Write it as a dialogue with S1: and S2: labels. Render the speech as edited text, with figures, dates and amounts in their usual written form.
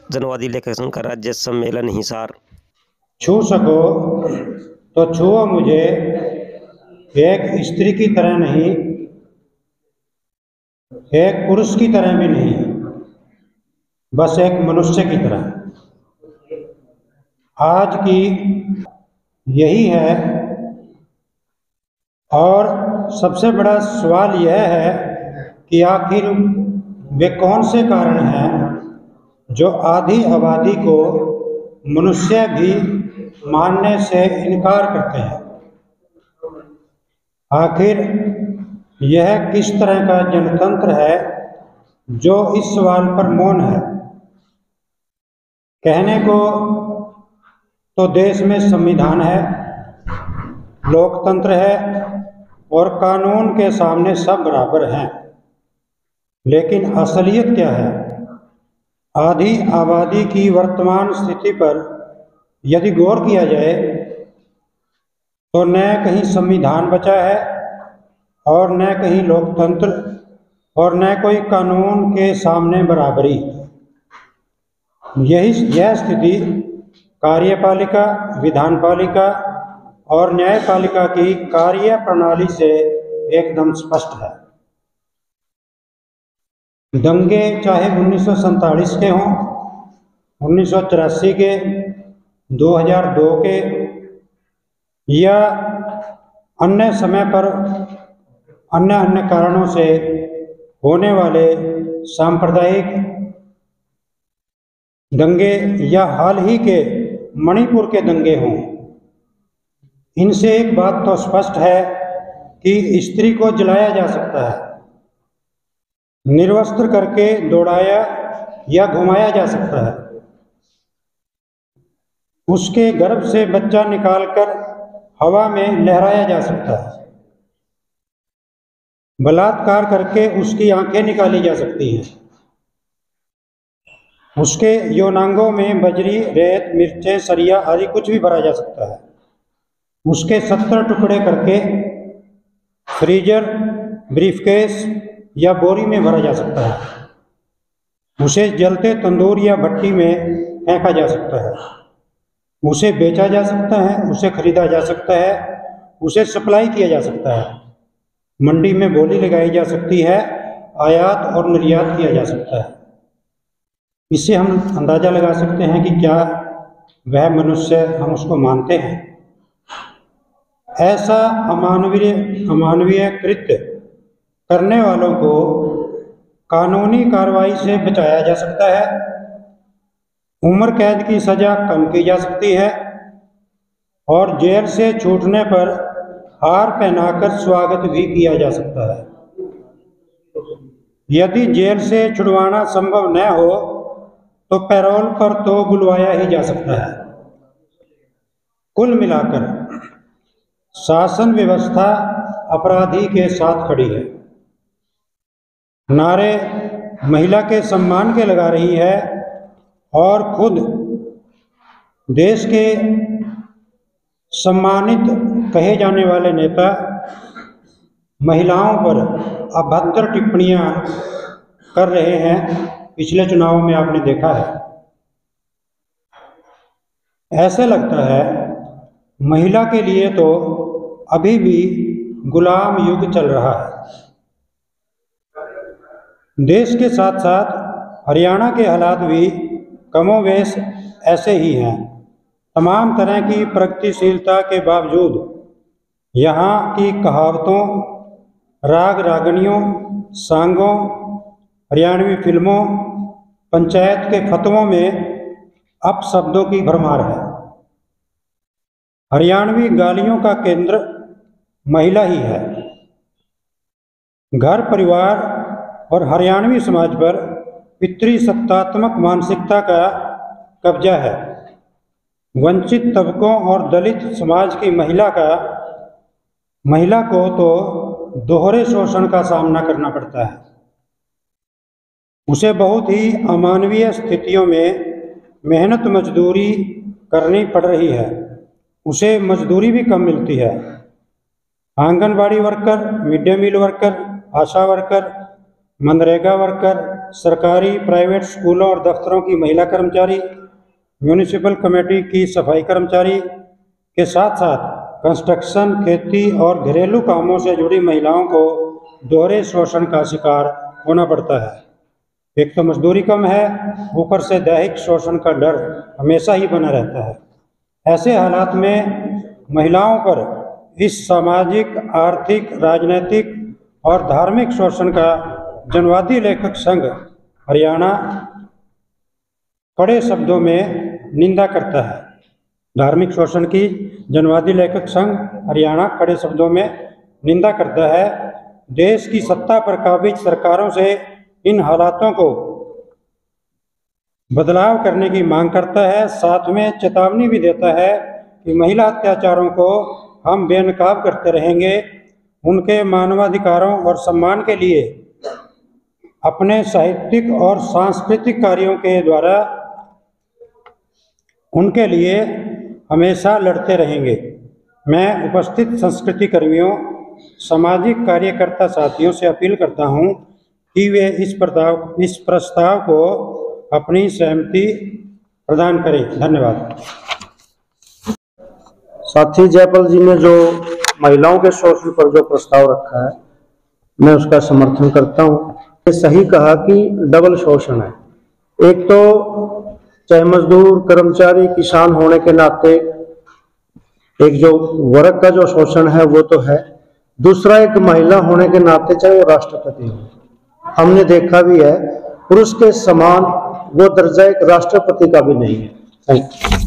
S1: जनवादी लेखक संघ का राज्य सम्मेलन हिसार।
S2: छू सको तो छुओ मुझे, एक स्त्री की तरह नहीं, एक पुरुष की तरह भी नहीं, बस एक मनुष्य की तरह। आज की यही है, और सबसे बड़ा सवाल यह है कि आखिर वे कौन से कारण हैं जो आधी आबादी को मनुष्य भी मानने से इनकार करते हैं। आखिर यह किस तरह का जनतंत्र है जो इस सवाल पर मौन है। कहने को तो देश में संविधान है, लोकतंत्र है और कानून के सामने सब बराबर हैं, लेकिन असलियत क्या है? आधी आबादी की वर्तमान स्थिति पर यदि गौर किया जाए तो न कहीं संविधान बचा है और न कहीं लोकतंत्र और न कोई कानून के सामने बराबरी। यह स्थिति कार्यपालिका, विधानपालिका और न्यायपालिका की कार्य प्रणाली से एकदम स्पष्ट है। दंगे चाहे 1947 के हों, 1984 के, 2002 के या अन्य समय पर अन्य कारणों से होने वाले सांप्रदायिक दंगे या हाल ही के मणिपुर के दंगे हों, इनसे एक बात तो स्पष्ट है कि स्त्री को जलाया जा सकता है, निर्वस्त्र करके दौड़ाया या घुमाया जा सकता है, उसके गर्भ से बच्चा निकालकर हवा में लहराया जा सकता है, बलात्कार करके उसकी आंखें निकाली जा सकती हैं, उसके यौनांगों में बजरी, रेत, मिर्चें, सरिया आदि कुछ भी भरा जा सकता है, उसके 70 टुकड़े करके फ्रीजर, ब्रीफकेस या बोरी में भरा जा सकता है, उसे जलते तंदूर या भट्टी में फेंका जा सकता है, उसे बेचा जा सकता है, उसे खरीदा जा सकता है, उसे सप्लाई किया जा सकता है, मंडी में बोली लगाई जा सकती है, आयात और निर्यात किया जा सकता है। इससे हम अंदाजा लगा सकते हैं कि क्या वह मनुष्य हम उसको मानते हैं। ऐसा अमानवीय कृत्य करने वालों को कानूनी कार्रवाई से बचाया जा सकता है, उम्र कैद की सजा कम की जा सकती है और जेल से छूटने पर हार पहनाकर स्वागत भी किया जा सकता है। यदि जेल से छुड़वाना संभव न हो तो पैरोल पर तो बुलवाया ही जा सकता है। कुल मिलाकर शासन व्यवस्था अपराधी के साथ खड़ी है, नारे महिला के सम्मान के लगा रही है और खुद देश के सम्मानित कहे जाने वाले नेता महिलाओं पर अभद्र टिप्पणियां कर रहे हैं। पिछले चुनावों में आपने देखा है। ऐसे लगता है महिला के लिए तो अभी भी गुलाम युग चल रहा है। देश के साथ साथ हरियाणा के हालात भी कमोवेश ऐसे ही हैं। तमाम तरह की प्रगतिशीलता के बावजूद यहाँ की कहावतों, राग रागनियों, सांगों, हरियाणवी फिल्मों, पंचायत के फतवों में अपशब्दों की भरमार है। हरियाणवी गालियों का केंद्र महिला ही है। घर परिवार और हरियाणवी समाज पर पितृसत्तात्मक मानसिकता का कब्जा है। वंचित तबकों और दलित समाज की महिला को तो दोहरे शोषण का सामना करना पड़ता है। उसे बहुत ही अमानवीय स्थितियों में मेहनत मजदूरी करनी पड़ रही है। उसे मजदूरी भी कम मिलती है। Anganwadi worker, mid day meal worker, ASHA worker, मनरेगा वर्कर, सरकारी प्राइवेट स्कूलों और दफ्तरों की महिला कर्मचारी, म्यूनिसिपल कमेटी की सफाई कर्मचारी के साथ साथ कंस्ट्रक्शन, खेती और घरेलू कामों से जुड़ी महिलाओं को दोहरे शोषण का शिकार होना पड़ता है। एक तो मजदूरी कम है, ऊपर से दैहिक शोषण का डर हमेशा ही बना रहता है। ऐसे हालात में महिलाओं पर इस सामाजिक, आर्थिक, राजनीतिक और धार्मिक शोषण का जनवादी लेखक संघ हरियाणा कड़े शब्दों में निंदा करता है। धार्मिक शोषण की जनवादी लेखक संघ हरियाणा कड़े शब्दों में निंदा करता है। देश की सत्ता पर काबिज सरकारों से इन हालातों को बदलाव करने की मांग करता है। साथ में चेतावनी भी देता है कि महिला अत्याचारों को हम बेनकाब करते रहेंगे। उनके मानवाधिकारों और सम्मान के लिए अपने साहित्यिक और सांस्कृतिक कार्यों के द्वारा उनके लिए हमेशा लड़ते रहेंगे। मैं उपस्थित संस्कृति कर्मियों, सामाजिक कार्यकर्ता साथियों से अपील करता हूं कि वे इस प्रस्ताव को अपनी सहमति प्रदान करें। धन्यवाद।
S3: साथी जयपाल जी ने जो महिलाओं के शोषण पर जो प्रस्ताव रखा है, मैं उसका समर्थन करता हूं। ये सही कहा कि डबल शोषण है। एक तो चाहे मजदूर, कर्मचारी, किसान होने के नाते एक जो वर्ग का जो शोषण है वो तो है, दूसरा एक महिला होने के नाते चाहे वो राष्ट्रपति हो। हमने देखा भी है पुरुष के समान वो दर्जा एक राष्ट्रपति का भी नहीं है। Thank you.